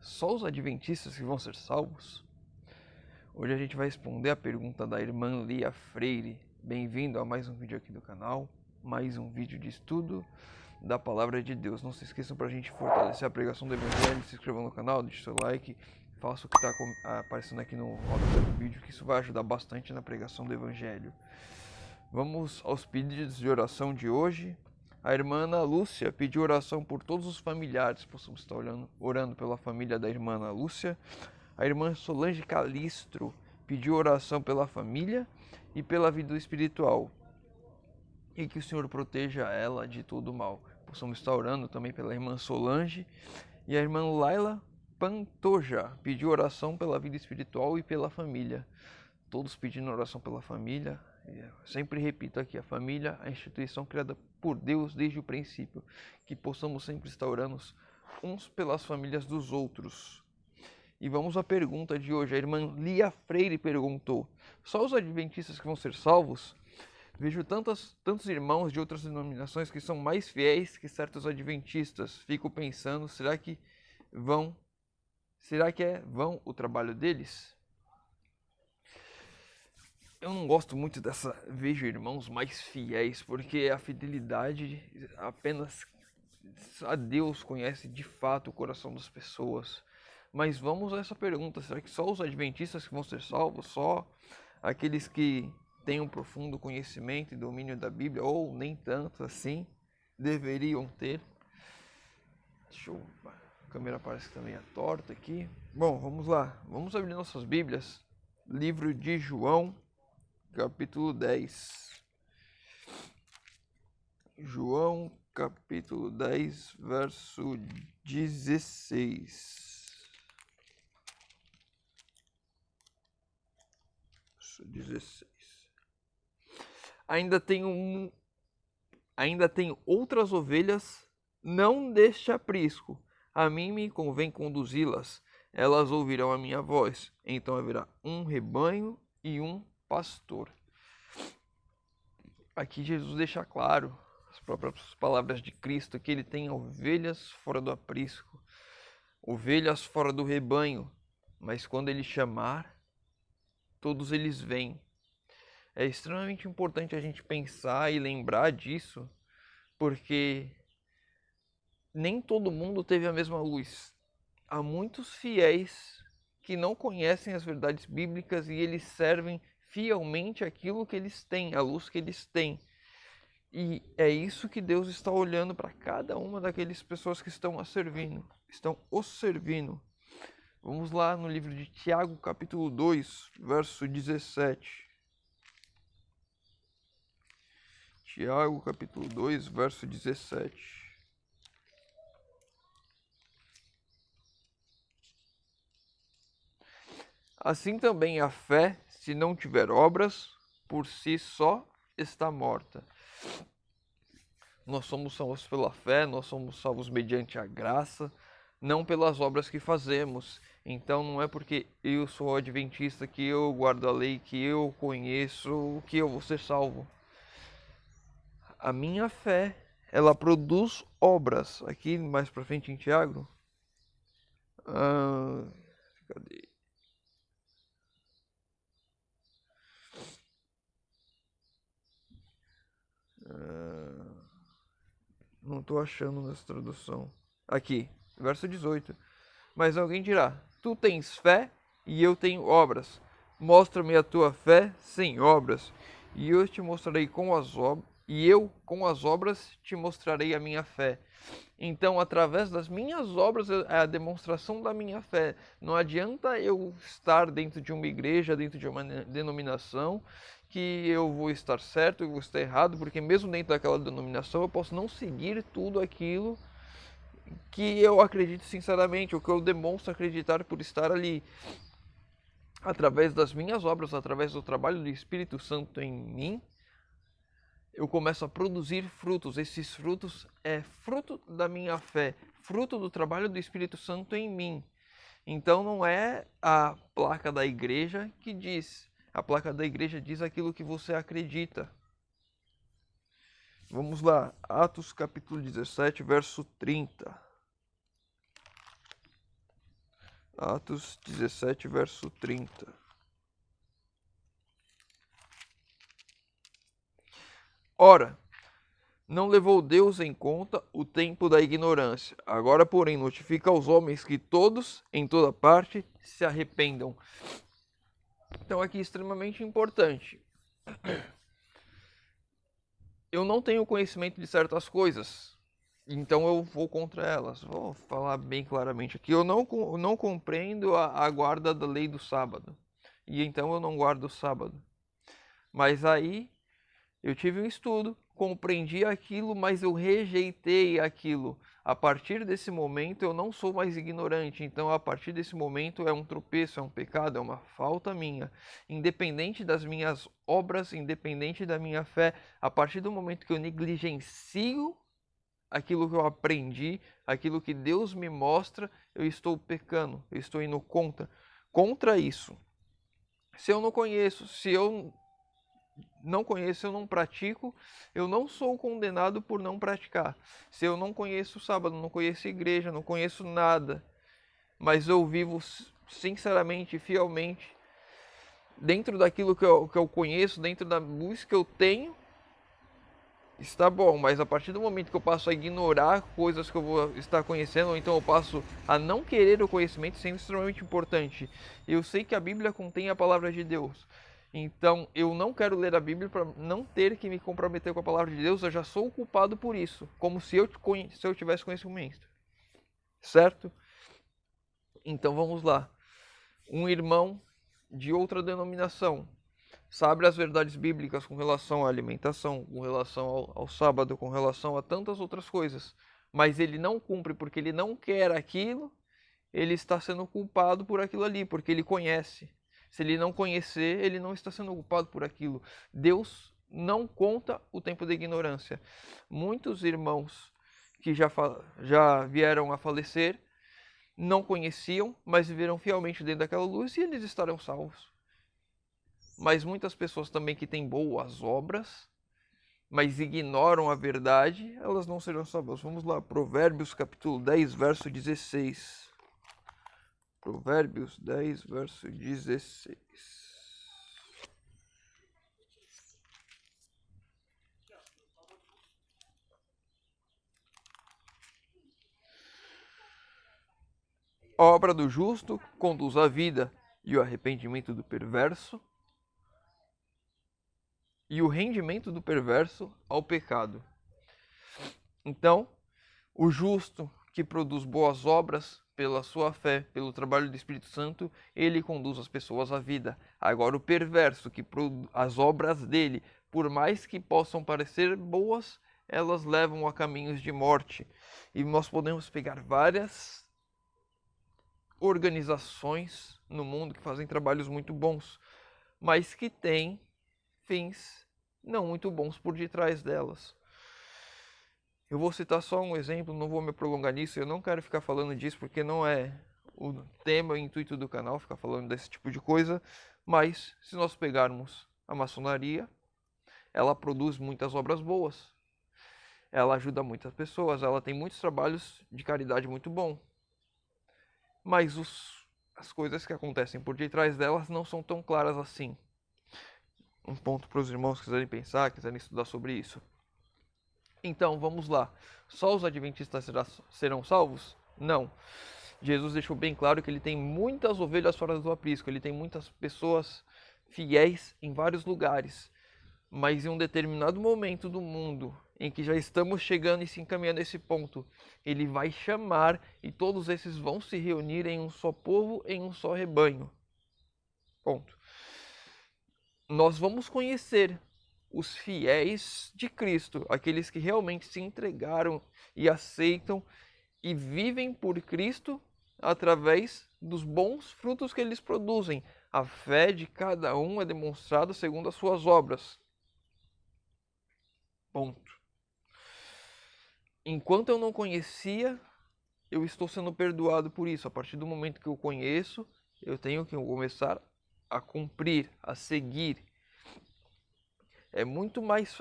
Só os adventistas que vão ser salvos? Hoje a gente vai responder a pergunta da irmã Lia Freire. Bem-vindo a mais um vídeo aqui do canal, mais um vídeo de estudo da Palavra de Deus. Não se esqueçam, para a gente fortalecer a pregação do Evangelho, se inscrevam no canal, deixe seu like, faça o que está aparecendo aqui no rodapé do vídeo, que isso vai ajudar bastante na pregação do Evangelho. Vamos aos pedidos de oração de hoje. A irmã Ana Lúcia pediu oração por todos os familiares. Possamos estar orando pela família da irmã Ana Lúcia. A irmã Solange Calistro pediu oração pela família e pela vida espiritual. E que o Senhor proteja ela de todo mal. Possamos estar orando também pela irmã Solange. E a irmã Laila Pantoja pediu oração pela vida espiritual e pela família. Todos pedindo oração pela família. Eu sempre repito aqui, a família, a instituição criada por Deus desde o princípio. Que possamos sempre estar orando uns pelas famílias dos outros. E vamos à pergunta de hoje. A irmã Lia Freire perguntou: só os adventistas que vão ser salvos? Vejo tantos irmãos de outras denominações que são mais fiéis que certos adventistas. Fico pensando, será que é vão o trabalho deles? Eu não gosto muito dessa vejo irmãos mais fiéis, porque a fidelidade apenas a Deus conhece de fato o coração das pessoas. Mas vamos a essa pergunta, será que só os adventistas que vão ser salvos? Só aqueles que têm um profundo conhecimento e domínio da Bíblia, ou nem tanto assim, deveriam ter? A câmera parece que também é torta aqui. Bom, vamos lá, vamos abrir nossas Bíblias. Livro de João, capítulo 10. João, capítulo 10, verso 16. 16. Ainda tenho outras ovelhas, não deste aprisco. A mim me convém conduzi-las. Elas ouvirão a minha voz. Então haverá um rebanho e um pastor. Aqui Jesus deixa claro, as próprias palavras de Cristo, que ele tem ovelhas fora do aprisco, ovelhas fora do rebanho, mas quando ele chamar, todos eles vêm. É extremamente importante a gente pensar e lembrar disso, porque nem todo mundo teve a mesma luz. Há muitos fiéis que não conhecem as verdades bíblicas e eles servem fielmente aquilo que eles têm, a luz que eles têm. E é isso que Deus está olhando para cada uma daquelas pessoas que estão os servindo. Vamos lá no livro de Tiago, capítulo 2, verso 17. Tiago, capítulo 2, verso 17. Assim também a fé, se não tiver obras, por si só está morta. Nós somos salvos pela fé, nós somos salvos mediante a graça, não pelas obras que fazemos. Então não é porque eu sou adventista, que eu guardo a lei, que eu conheço, que eu vou ser salvo. A minha fé, ela produz obras. Aqui mais pra frente em Tiago. Cadê? Não estou achando nessa tradução. Aqui, verso 18. Mas alguém dirá: tu tens fé e eu tenho obras. Mostra-me a tua fé sem obras, e eu te mostrarei com as obras. E eu, com as obras, te mostrarei a minha fé. Então, através das minhas obras, é a demonstração da minha fé. Não adianta eu estar dentro de uma igreja, dentro de uma denominação, que eu vou estar certo, eu vou estar errado, porque mesmo dentro daquela denominação eu posso não seguir tudo aquilo que eu acredito sinceramente, o que eu demonstro acreditar por estar ali. Através das minhas obras, através do trabalho do Espírito Santo em mim, eu começo a produzir frutos. Esses frutos é fruto da minha fé, fruto do trabalho do Espírito Santo em mim. Então não é a placa da igreja que diz. A placa da igreja diz aquilo que você acredita. Vamos lá, Atos capítulo 17, verso 30. Atos 17, verso 30. Ora, não levou Deus em conta o tempo da ignorância. Agora, porém, notifica aos homens que todos, em toda parte, se arrependam. Então, aqui, extremamente importante. Eu não tenho conhecimento de certas coisas, então eu vou contra elas. Vou falar bem claramente aqui. Eu não compreendo a guarda da lei do sábado, e então eu não guardo o sábado. Mas aí eu tive um estudo, compreendi aquilo, mas eu rejeitei aquilo. A partir desse momento eu não sou mais ignorante, então a partir desse momento é um tropeço, é um pecado, é uma falta minha. Independente das minhas obras, independente da minha fé, a partir do momento que eu negligencio aquilo que eu aprendi, aquilo que Deus me mostra, eu estou pecando, eu estou indo contra isso. Se eu não conheço, se eu não conheço, eu não pratico, eu não sou condenado por não praticar. Se eu não conheço o sábado, não conheço a igreja, não conheço nada, mas eu vivo sinceramente, fielmente, dentro daquilo que eu conheço, dentro da luz que eu tenho, está bom, mas a partir do momento que eu passo a ignorar coisas que eu vou estar conhecendo, ou então eu passo a não querer o conhecimento, isso é extremamente importante. Eu sei que a Bíblia contém a palavra de Deus. Então, eu não quero ler a Bíblia para não ter que me comprometer com a palavra de Deus. Eu já sou culpado por isso, como se eu tivesse conhecimento. Certo? Então, vamos lá. Um irmão de outra denominação sabe as verdades bíblicas com relação à alimentação, com relação ao sábado, com relação a tantas outras coisas, mas ele não cumpre porque ele não quer aquilo, ele está sendo culpado por aquilo ali, porque ele conhece. Se ele não conhecer, ele não está sendo culpado por aquilo. Deus não conta o tempo da ignorância. Muitos irmãos que já vieram a falecer não conheciam, mas viveram fielmente dentro daquela luz e eles estarão salvos. Mas muitas pessoas também que têm boas obras, mas ignoram a verdade, elas não serão salvas. Vamos lá, Provérbios capítulo 10, verso 16. Provérbios 10, verso 16. A obra do justo conduz à vida, e o arrependimento do perverso, e o rendimento do perverso ao pecado. Então, o justo que produz boas obras pela sua fé, pelo trabalho do Espírito Santo, ele conduz as pessoas à vida. Agora, o perverso que as obras dele, por mais que possam parecer boas, elas levam a caminhos de morte. E nós podemos pegar várias organizações no mundo que fazem trabalhos muito bons, mas que têm fins não muito bons por detrás delas. Eu vou citar só um exemplo, não vou me prolongar nisso, eu não quero ficar falando disso porque não é o tema, o intuito do canal, ficar falando desse tipo de coisa, mas se nós pegarmos a maçonaria, ela produz muitas obras boas, ela ajuda muitas pessoas, ela tem muitos trabalhos de caridade muito bons, mas as coisas que acontecem por detrás delas não são tão claras assim. Um ponto para os irmãos que quiserem pensar, quiserem estudar sobre isso. Então, vamos lá. Só os adventistas serão salvos? Não. Jesus deixou bem claro que ele tem muitas ovelhas fora do aprisco, ele tem muitas pessoas fiéis em vários lugares. Mas em um determinado momento do mundo, em que já estamos chegando e se encaminhando a esse ponto, ele vai chamar e todos esses vão se reunir em um só povo, em um só rebanho. Ponto. Nós vamos conhecer os fiéis de Cristo, aqueles que realmente se entregaram e aceitam e vivem por Cristo através dos bons frutos que eles produzem. A fé de cada um é demonstrada segundo as suas obras. Ponto. Enquanto eu não conhecia, eu estou sendo perdoado por isso. A partir do momento que eu conheço, eu tenho que começar a cumprir, a seguir. É muito mais.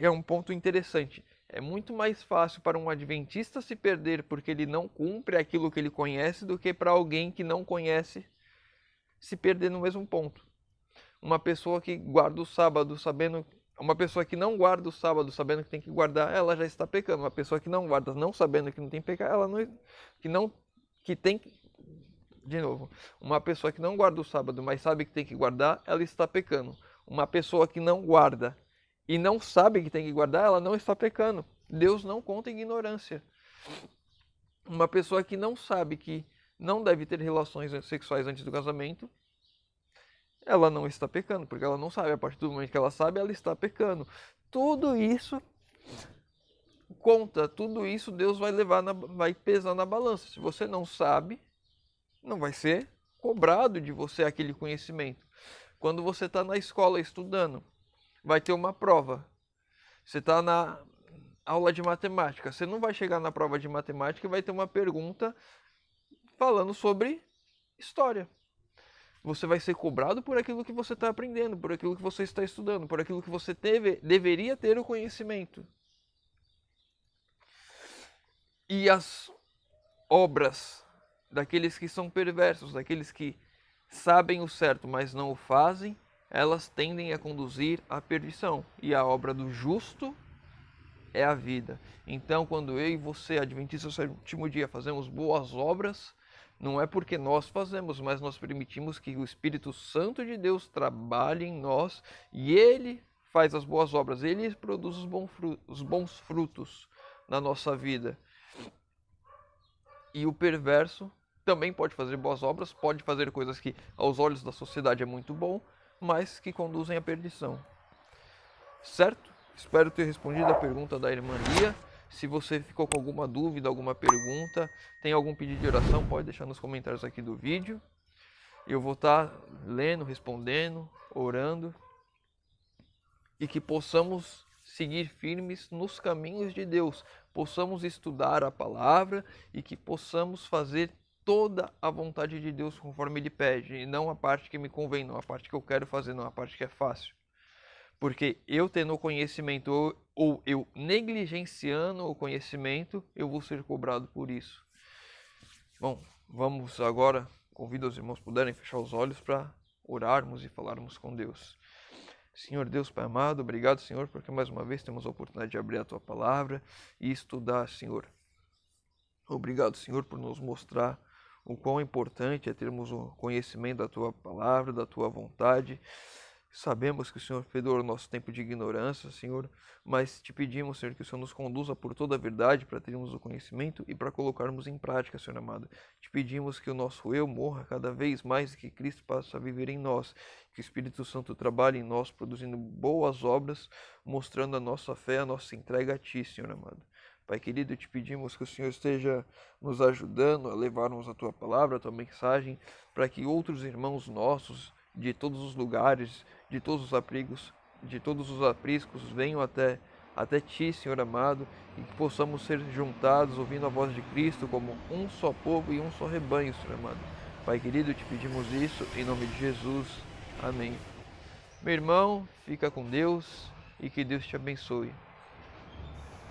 É um ponto interessante. É muito mais fácil para um adventista se perder porque ele não cumpre aquilo que ele conhece do que para alguém que não conhece se perder no mesmo ponto. Uma pessoa que guarda o sábado sabendo, uma pessoa que não guarda o sábado sabendo que tem que guardar, ela já está pecando. Uma pessoa que não guarda não sabendo que não tem pecado, ela não que tem de novo. Uma pessoa que não guarda o sábado, mas sabe que tem que guardar, ela está pecando. Uma pessoa que não guarda e não sabe que tem que guardar, ela não está pecando. Deus não conta ignorância. Uma pessoa que não sabe que não deve ter relações sexuais antes do casamento, ela não está pecando, porque ela não sabe. A partir do momento que ela sabe, ela está pecando. Tudo isso conta, tudo isso Deus vai vai pesar na balança. Se você não sabe, não vai ser cobrado de você aquele conhecimento. Quando você está na escola estudando, vai ter uma prova. Você está na aula de matemática. Você não vai chegar na prova de matemática e vai ter uma pergunta falando sobre história. Você vai ser cobrado por aquilo que você está aprendendo, por aquilo que você está estudando, por aquilo que você deveria ter o conhecimento. E as obras daqueles que são perversos, daqueles que sabem o certo, mas não o fazem, elas tendem a conduzir à perdição. E a obra do justo é a vida. Então, quando eu e você, adventistas do sétimo dia, fazemos boas obras, não é porque nós fazemos, mas nós permitimos que o Espírito Santo de Deus trabalhe em nós e Ele faz as boas obras, Ele produz os bons frutos na nossa vida. E o perverso também pode fazer boas obras, pode fazer coisas que aos olhos da sociedade é muito bom, mas que conduzem à perdição. Certo? Espero ter respondido a pergunta da irmã Lia. Se você ficou com alguma dúvida, alguma pergunta, tem algum pedido de oração, pode deixar nos comentários aqui do vídeo. Eu vou estar lendo, respondendo, orando. E que possamos seguir firmes nos caminhos de Deus. Possamos estudar a palavra e que possamos fazer toda a vontade de Deus conforme Ele pede. E não a parte que me convém, não a parte que eu quero fazer, não a parte que é fácil. Porque eu tendo o conhecimento ou eu negligenciando o conhecimento, eu vou ser cobrado por isso. Bom, vamos agora, convido os irmãos puderem fechar os olhos para orarmos e falarmos com Deus. Senhor Deus Pai amado, obrigado, Senhor, porque mais uma vez temos a oportunidade de abrir a Tua Palavra e estudar, Senhor. Obrigado, Senhor, por nos mostrar o quão importante é termos o conhecimento da Tua Palavra, da Tua vontade. Sabemos que o Senhor perdoa o nosso tempo de ignorância, Senhor, mas te pedimos, Senhor, que o Senhor nos conduza por toda a verdade para termos o conhecimento e para colocarmos em prática, Senhor amado. Te pedimos que o nosso eu morra cada vez mais e que Cristo passe a viver em nós, que o Espírito Santo trabalhe em nós, produzindo boas obras, mostrando a nossa fé, a nossa entrega a Ti, Senhor amado. Pai querido, te pedimos que o Senhor esteja nos ajudando a levarmos a Tua palavra, a Tua mensagem, para que outros irmãos nossos, de todos os lugares, de todos os abrigos, de todos os apriscos, venham até Ti, Senhor amado, e que possamos ser juntados, ouvindo a voz de Cristo, como um só povo e um só rebanho, Senhor amado. Pai querido, te pedimos isso, em nome de Jesus. Amém. Meu irmão, fica com Deus e que Deus te abençoe.